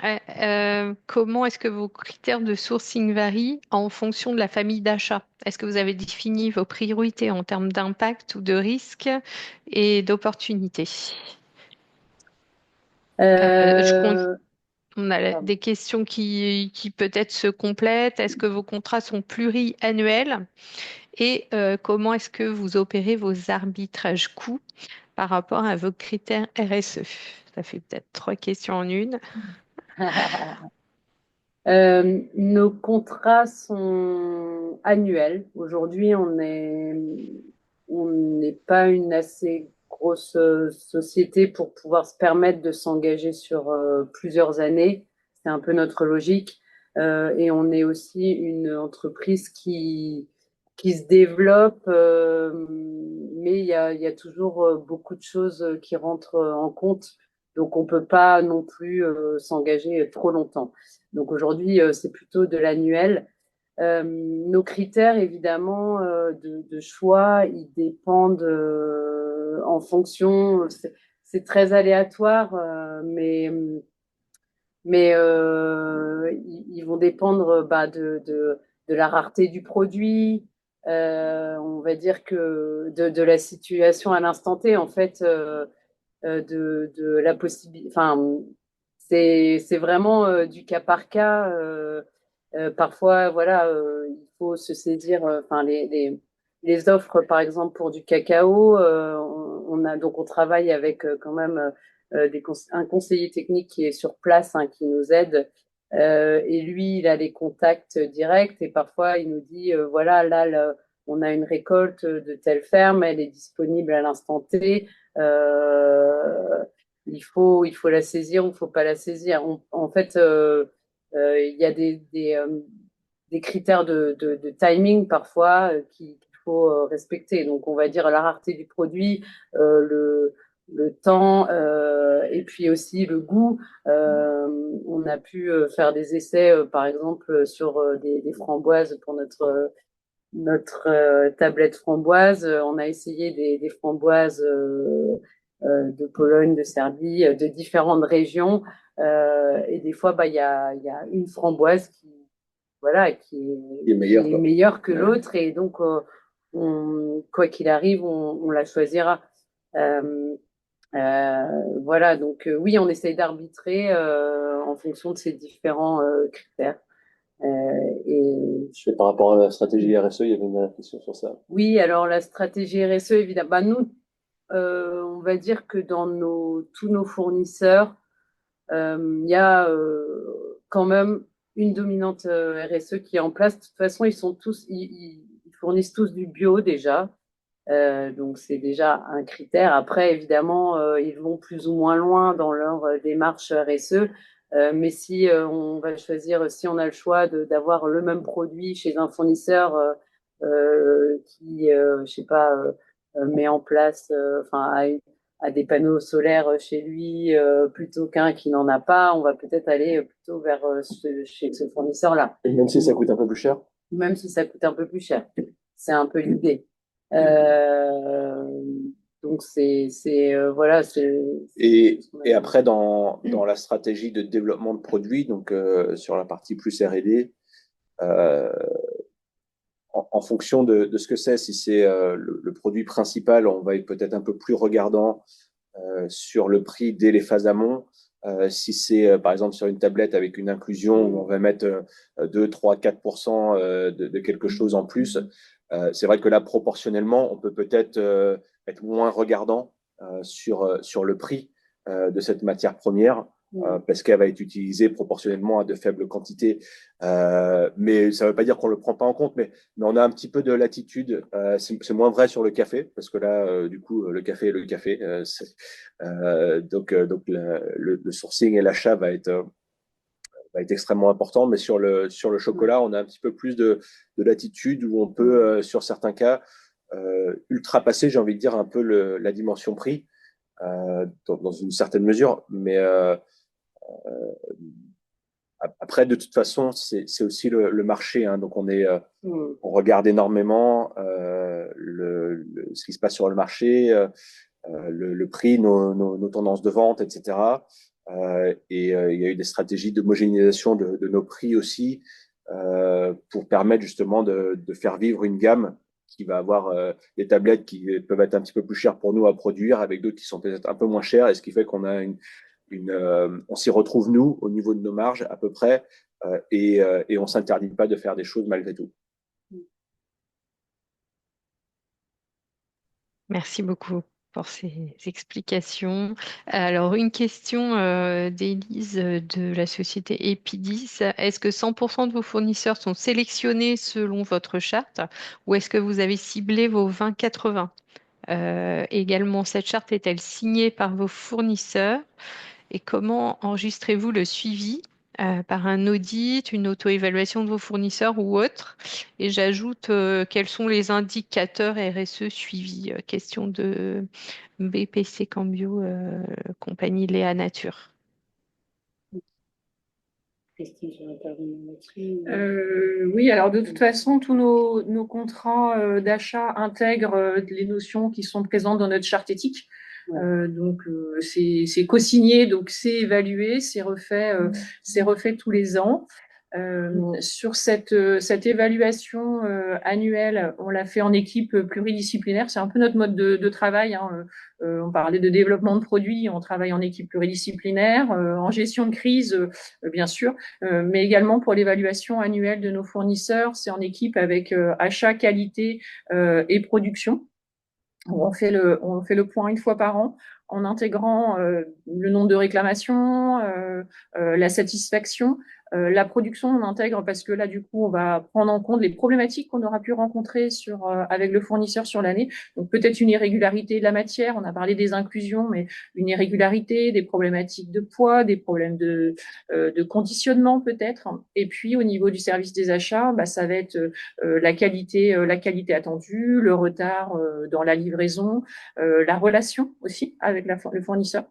S1: Comment est-ce que vos critères de sourcing varient en fonction de la famille d'achat? Est-ce que vous avez défini vos priorités en termes d'impact ou de risque et d'opportunités?
S4: Euh,
S1: On a
S4: pardon.
S1: des questions qui peut-être se complètent. Est-ce que vos contrats sont pluriannuels? Et comment est-ce que vous opérez vos arbitrages coûts par rapport à vos critères RSE? Ça fait peut-être 3 questions en une.
S4: Nos contrats sont annuels. Aujourd'hui, on n'est pas une assez grosse société pour pouvoir se permettre de s'engager sur plusieurs années. C'est un peu notre logique. Et on est aussi une entreprise qui se développe, mais il y a toujours beaucoup de choses qui rentrent en compte. Donc, on peut pas non plus s'engager trop longtemps. Donc aujourd'hui, c'est plutôt de l'annuel. Nos critères, évidemment, de choix, ils dépendent en fonction. C'est très aléatoire, mais ils vont dépendre de la rareté du produit. On va dire que de la situation à l'instant T, en fait, de la possibilité. Enfin, c'est vraiment du cas par cas. Parfois, voilà, il faut se saisir. Enfin, les offres, par exemple, pour du cacao, on travaille avec quand même un conseiller technique qui est sur place, hein, qui nous aide. Et lui, il a les contacts directs et parfois il nous dit voilà, là, on a une récolte de telle ferme, elle est disponible à l'instant T. Il faut la saisir ou il faut pas la saisir. En fait, il y a des critères de timing parfois qu'il faut respecter. Donc, on va dire la rareté du produit, le temps et puis aussi le goût. On a pu faire des essais, par exemple, sur des framboises pour notre tablette framboise. On a essayé des framboises de Pologne, de Serbie, de différentes régions. Et des fois, il y a une framboise voilà,
S2: Qui est meilleur,
S4: qui est
S2: quoi.
S4: meilleure que
S2: Ouais.
S4: l'autre. Et donc, quoi qu'il arrive, on la choisira. Euh, voilà, donc oui, on essaye d'arbitrer en fonction de ces différents critères. Et
S2: Je fais par rapport à la stratégie RSE, il y avait une réflexion sur ça.
S4: oui, alors la stratégie RSE, évidemment, bah, nous, on va dire que dans tous nos fournisseurs, il y a quand même une dominante RSE qui est en place. De toute façon, ils fournissent tous du bio déjà. Donc c'est déjà un critère. Après, évidemment, ils vont plus ou moins loin dans leur démarche RSE. Mais si on va choisir, si on a le choix d'avoir le même produit chez un fournisseur qui, je sais pas, met en place, enfin, a des panneaux solaires chez lui plutôt qu'un qui n'en a pas, on va peut-être aller plutôt vers chez ce fournisseur-là.
S2: Et même si ça coûte un peu plus cher.
S4: Même si ça coûte un peu plus cher. C'est un peu l'idée. Euh, donc voilà,
S2: Et après, dans la stratégie de développement de produits, donc sur la partie plus R&D, en fonction de ce que c'est, si c'est le produit principal, on va être peut-être un peu plus regardant sur le prix dès les phases amont. Si c'est par exemple sur une tablette avec une inclusion où on va mettre 2, 3, 4% de quelque chose en plus, c'est vrai que là, proportionnellement, on peut peut-être être moins regardant sur le prix de cette matière première parce qu'elle va être utilisée proportionnellement à de faibles quantités. Mais ça ne veut pas dire qu'on ne le prend pas en compte, mais on a un petit peu de latitude. C'est moins vrai sur le café, parce que là, du coup, le café est le café. Donc le sourcing et l'achat va être extrêmement important. Mais sur le chocolat, on a un petit peu plus de latitude où on peut, sur certains cas, ultrapasser, j'ai envie de dire, un peu la dimension prix, dans une certaine mesure. Mais après, de toute façon, c'est aussi le marché. Hein, donc, on regarde énormément ce qui se passe sur le marché, le prix, nos tendances de vente, etc. Il y a eu des stratégies d'homogénéisation de nos prix aussi pour permettre justement de faire vivre une gamme qui va avoir des tablettes qui peuvent être un petit peu plus chères pour nous à produire, avec d'autres qui sont peut-être un peu moins chères, et ce qui fait qu'on a on s'y retrouve, nous, au niveau de nos marges à peu près, et on ne s'interdit pas de faire des choses malgré tout.
S1: Merci beaucoup pour ces explications. Alors, une question d'Élise de la société Epidis. Est-ce que 100% de vos fournisseurs sont sélectionnés selon votre charte ou est-ce que vous avez ciblé vos 20-80? Également, cette charte est-elle signée par vos fournisseurs et comment enregistrez-vous le suivi par un audit, une auto-évaluation de vos fournisseurs ou autre? Et j'ajoute quels sont les indicateurs RSE suivis? Question de BPC Cambio, compagnie Léa Nature.
S4: Christine, je vais intervenir là-dessus.
S5: Oui, alors de toute façon, tous nos contrats d'achat intègrent les notions qui sont présentes dans notre charte éthique. Donc c'est co-signé, donc c'est évalué, c'est refait tous les ans. Sur cette évaluation annuelle, on l'a fait en équipe pluridisciplinaire. C'est un peu notre mode de travail. Hein. On parlait de développement de produits, on travaille en équipe pluridisciplinaire, en gestion de crise, bien sûr, mais également pour l'évaluation annuelle de nos fournisseurs, c'est en équipe avec achat, qualité et production. On fait le point une fois par an en intégrant le nombre de réclamations, la satisfaction. La production, on intègre parce que là, du coup, on va prendre en compte les problématiques qu'on aura pu rencontrer avec le fournisseur sur l'année. Donc, peut-être une irrégularité de la matière. On a parlé des inclusions, mais une irrégularité, des problématiques de poids, des problèmes de conditionnement peut-être. Et puis, au niveau du service des achats, bah, ça va être la qualité attendue, le retard dans la livraison, la relation aussi avec le fournisseur.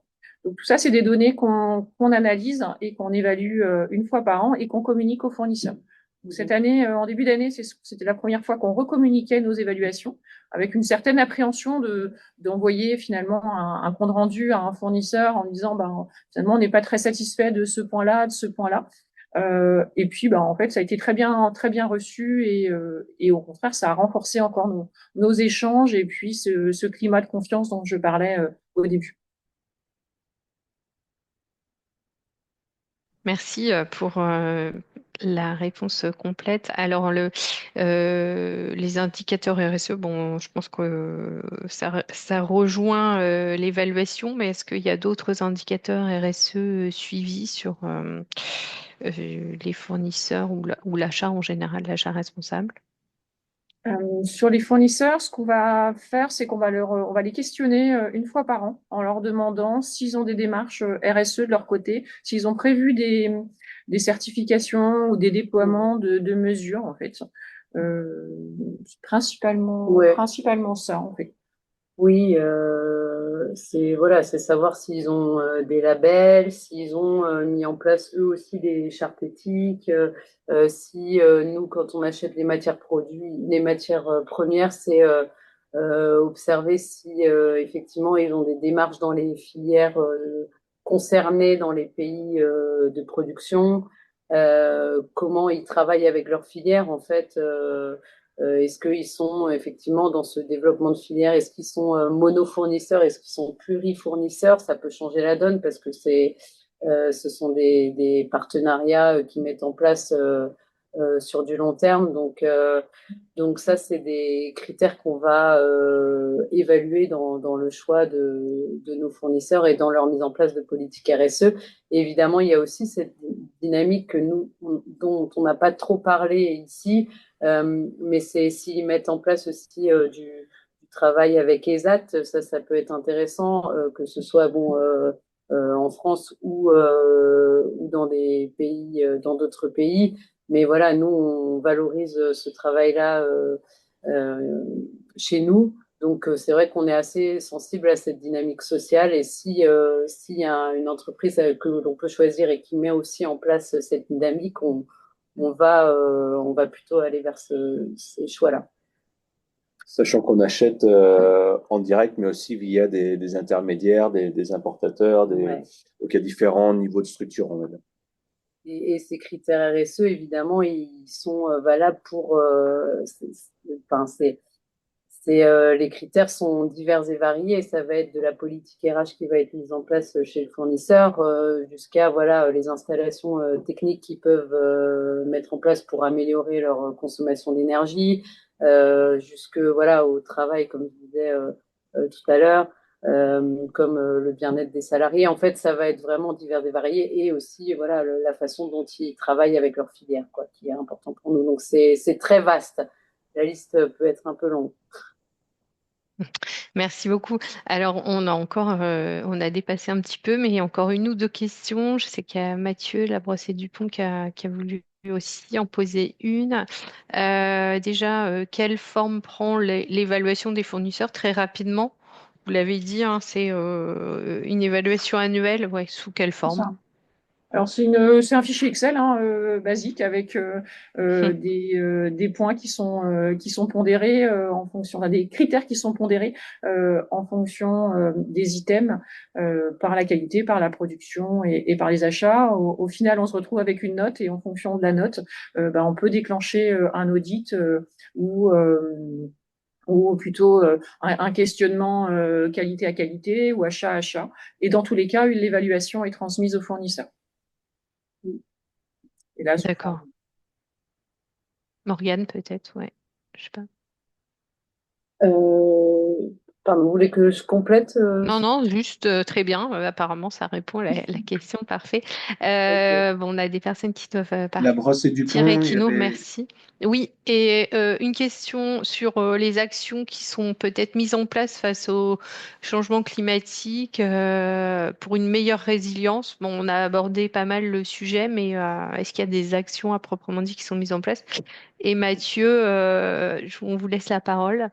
S5: Donc tout ça, c'est des données qu'on analyse et qu'on évalue une fois par an et qu'on communique aux fournisseurs. Donc, cette année, en début d'année, c'était la première fois qu'on recommuniquait nos évaluations avec une certaine appréhension d'envoyer finalement un compte rendu à un fournisseur en disant ben, finalement on n'est pas très satisfait de ce point-là, de ce point-là. Et puis, en fait, ça a été très bien reçu et au contraire, ça a renforcé encore nos échanges et puis ce climat de confiance dont je parlais au début.
S1: Merci pour la réponse complète. Alors, les indicateurs RSE, bon, je pense que ça rejoint l'évaluation, mais est-ce qu'il y a d'autres indicateurs RSE suivis sur les fournisseurs ou l'achat en général, l'achat responsable?
S5: Sur les fournisseurs, ce qu'on va faire, c'est on va les questionner une fois par an en leur demandant s'ils ont des démarches RSE de leur côté, s'ils ont prévu des certifications ou des déploiements de mesures, en fait. C'est principalement ça, en fait.
S4: Oui, c'est voilà, c'est savoir s'ils ont des labels, s'ils ont mis en place eux aussi des chartes éthiques, si nous, quand on achète les matières premières, c'est observer si effectivement ils ont des démarches dans les filières concernées dans les pays de production, comment ils travaillent avec leurs filières en fait. Est-ce qu'ils sont effectivement dans ce développement de filière? Est-ce qu'ils sont monofournisseurs? Est-ce qu'ils sont plurifournisseurs? Ça peut changer la donne parce que ce sont des partenariats qui mettent en place sur du long terme. Donc ça, c'est des critères qu'on va évaluer dans le choix de nos fournisseurs et dans leur mise en place de politique RSE. Et évidemment, il y a aussi cette dynamique dont on n'a pas trop parlé ici, mais c'est s'ils mettent en place aussi du travail avec ESAT, ça peut être intéressant, que ce soit en France ou dans des pays, dans d'autres pays. Mais voilà, nous, on valorise ce travail-là euh, chez nous. Donc, c'est vrai qu'on est assez sensible à cette dynamique sociale. Et s'il y a une entreprise que l'on peut choisir et qui met aussi en place cette dynamique, on va plutôt aller vers ces choix-là.
S2: Sachant qu'on achète en direct, mais aussi via des intermédiaires, des importateurs,
S4: Ouais.
S2: donc il y a différents niveaux de structure, on va dire.
S4: Et ces critères RSE, évidemment, ils sont valables pour. Enfin, les critères sont divers et variés. Ça va être de la politique RH qui va être mise en place chez le fournisseur jusqu'à voilà les installations techniques qu'ils peuvent mettre en place pour améliorer leur consommation d'énergie, jusque voilà au travail, comme je disais tout à l'heure, comme le bien-être des salariés. En fait, ça va être vraiment divers et varié et aussi voilà la façon dont ils travaillent avec leur filière, quoi, qui est important pour nous. Donc c'est très vaste. La liste peut être un peu longue.
S1: Merci beaucoup. Alors, on a dépassé un petit peu, mais encore une ou deux questions. Je sais qu'il y a Mathieu Labrossé-Dupont qui a voulu aussi en poser une. Déjà, quelle forme prend l'évaluation des fournisseurs très rapidement? Vous l'avez dit, hein, c'est une évaluation annuelle. Ouais, sous quelle
S5: C'est
S1: forme?
S5: ça. Alors, c'est un fichier Excel hein, basique avec des points qui sont pondérés en fonction, enfin, des critères qui sont pondérés en fonction des items par la qualité, par la production et par les achats. Au final, on se retrouve avec une note et en fonction de la note, on peut déclencher un audit ou plutôt un questionnement qualité à qualité ou achat à achat. Et dans tous les cas, l'évaluation est transmise au fournisseur. Et là,
S1: D'accord. Morgane, peut-être, ouais. Je sais pas.
S4: Pardon, vous voulez que je complète
S1: Non, non, juste très bien. Apparemment, ça répond à la question. Parfait.
S4: Ok.
S1: Bon, on a des personnes qui doivent
S6: La brosse et
S1: partir.
S6: Dupont, il y
S1: Kino,
S6: avait.
S1: merci. Oui, et une question sur les actions qui sont peut-être mises en place face au changement climatique pour une meilleure résilience. Bon, on a abordé pas mal le sujet, mais est-ce qu'il y a des actions à proprement dit qui sont mises en place? Et Mathieu, on vous laisse la parole.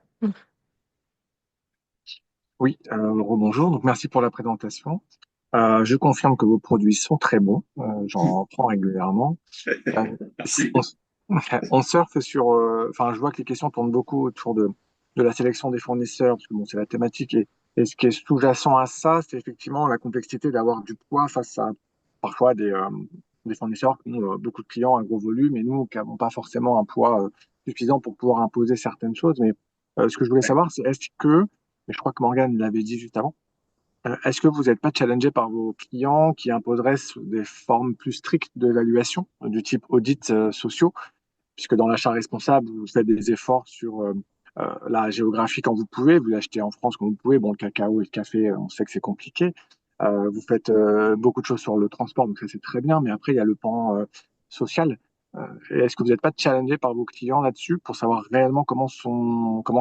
S7: Oui, rebonjour. Donc, merci pour la présentation. Je confirme que vos produits sont très bons. J'en prends régulièrement. Euh, si on surfe sur, enfin, je vois que les questions tournent beaucoup autour de la sélection des fournisseurs, parce que bon, c'est la thématique. Et ce qui est sous-jacent à ça, c'est effectivement la complexité d'avoir du poids face à parfois des fournisseurs qui ont beaucoup de clients, un gros volume, et nous qui n'avons pas forcément un poids suffisant pour pouvoir imposer certaines choses. Mais ce que je voulais savoir, c'est est-ce que, et je crois que Morgane l'avait dit juste avant, est-ce que vous n'êtes pas challengé par vos clients qui imposeraient des formes plus strictes d'évaluation, du type audits sociaux, puisque dans l'achat responsable, vous faites des efforts sur la géographie quand vous pouvez, vous achetez en France quand vous pouvez, bon, le cacao et le café, on sait que c'est compliqué. Vous faites beaucoup de choses sur le transport, donc ça c'est très bien, mais après il y a le pan social. Et est-ce que vous n'êtes pas challengé par vos clients là-dessus pour savoir réellement comment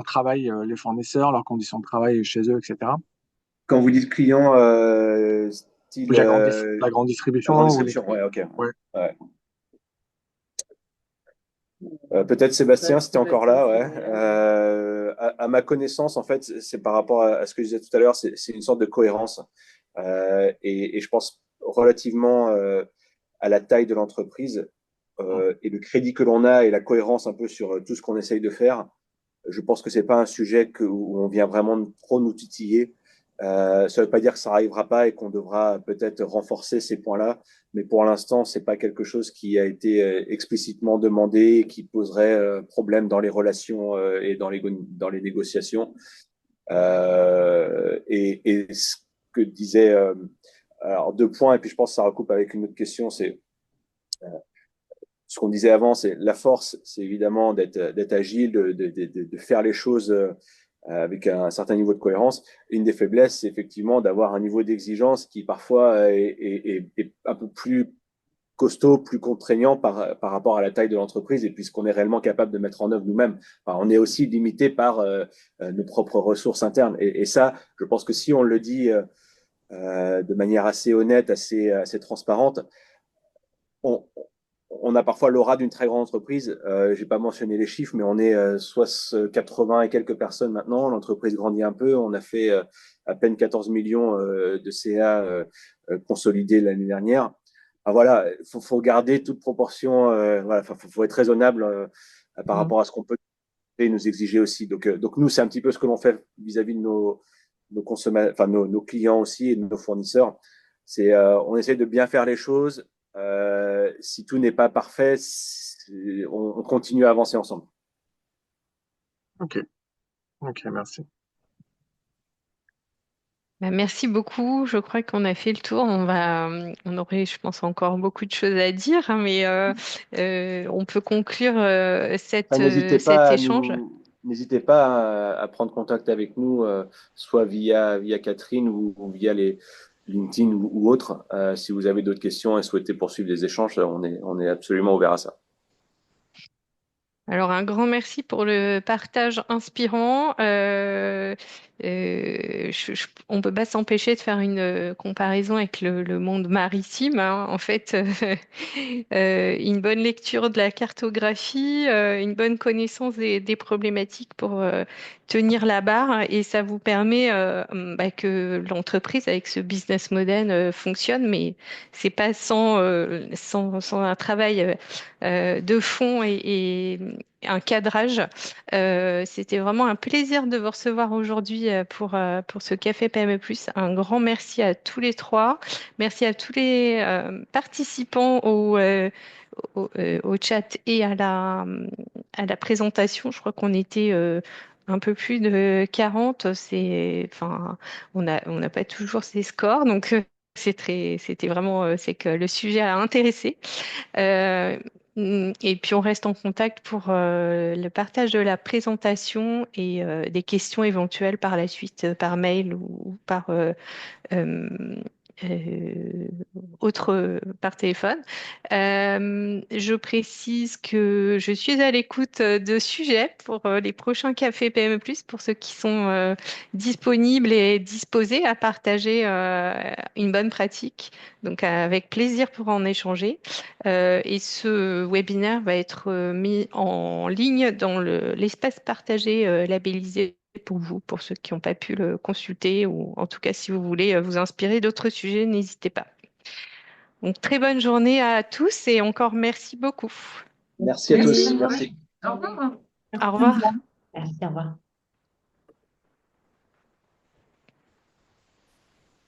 S7: travaillent les fournisseurs, leurs conditions de travail chez eux, etc.
S2: Quand vous dites client, style
S7: Oui, la grande
S2: la grande
S7: distribution ou les
S2: description, ouais,
S7: clients.
S2: ok.
S7: Ouais.
S2: Ouais. Peut-être Sébastien, c'était encore
S4: Sébastien,
S2: là,
S4: c'est
S2: ouais.
S4: bon, là.
S2: À ma connaissance, en fait, c'est par rapport à ce que je disais tout à l'heure, c'est une sorte de cohérence. Et je pense relativement à la taille de l'entreprise et le crédit que l'on a et la cohérence un peu sur tout ce qu'on essaye de faire. Je pense que c'est pas un sujet où on vient vraiment trop nous titiller. Ça ne veut pas dire que ça n'arrivera pas et qu'on devra peut-être renforcer ces points-là, mais pour l'instant, c'est pas quelque chose qui a été explicitement demandé et qui poserait problème dans les relations et dans les négociations. Et ce que disait, alors deux points, et puis je pense que ça recoupe avec une autre question, c'est ce qu'on disait avant, c'est la force, c'est évidemment d'être agile, de faire les choses avec un certain niveau de cohérence. Une des faiblesses, c'est effectivement d'avoir un niveau d'exigence qui parfois est un peu plus costaud, plus contraignant par rapport à la taille de l'entreprise et puis ce qu'on est réellement capable de mettre en œuvre nous-mêmes. Enfin, on est aussi limité par nos propres ressources internes. Et ça, je pense que si on le dit de manière assez honnête, assez transparente, on, on a parfois l'aura d'une très grande entreprise. Je n'ai pas mentionné les chiffres, mais on est soit 80 et quelques personnes maintenant. L'entreprise grandit un peu. On a fait à peine 14 millions de CA consolidés l'année dernière. Ah, voilà, faut garder toute proportion. Voilà, faut être raisonnable par rapport à ce qu'on peut nous exiger aussi. Donc nous, c'est un petit peu ce que l'on fait vis-à-vis de nos consommateurs, enfin nos clients aussi et de nos fournisseurs. C'est on essaie de bien faire les choses. Si tout n'est pas parfait, on continue à avancer ensemble.
S7: Ok, ok, merci.
S1: Bah, merci beaucoup. Je crois qu'on a fait le tour. On aurait, je pense, encore beaucoup de choses à dire, hein, mais on peut conclure
S2: Enfin,
S1: cet échange.
S2: n'hésitez pas à prendre contact avec nous, soit via Catherine ou via les LinkedIn ou autres. Si vous avez d'autres questions et souhaitez poursuivre des échanges, on est absolument ouvert à ça.
S1: Alors, un grand merci pour le partage inspirant. On ne peut pas s'empêcher de faire une comparaison avec le monde maritime, hein. En fait, une bonne lecture de la cartographie, une bonne connaissance des problématiques pour tenir la barre et ça vous permet que l'entreprise avec ce business model fonctionne, mais c'est pas sans un travail de fond et un cadrage. C'était vraiment un plaisir de vous recevoir aujourd'hui pour ce Café PME+. Un grand merci à tous les trois. Merci à tous les participants au chat et à la présentation. Je crois qu'on était un peu plus de 40. Enfin, on n'a pas toujours ces scores, donc c'était vraiment, c'est que le sujet a intéressé. Euh, et puis on reste en contact pour le partage de la présentation et des questions éventuelles par la suite, par mail ou par euh, euh, par téléphone. Je précise que je suis à l'écoute de sujets pour les prochains cafés PME+, pour ceux qui sont disponibles et disposés à partager une bonne pratique. Donc avec plaisir pour en échanger. Et ce webinaire va être mis en ligne dans l'espace partagé labellisé pour vous, pour ceux qui n'ont pas pu le consulter, ou en tout cas si vous voulez vous inspirer d'autres sujets, n'hésitez pas. Donc très bonne journée à tous et encore merci beaucoup.
S2: Merci à
S5: Merci.
S2: tous. Merci.
S5: Au revoir.
S1: Au revoir.
S8: Merci, au revoir.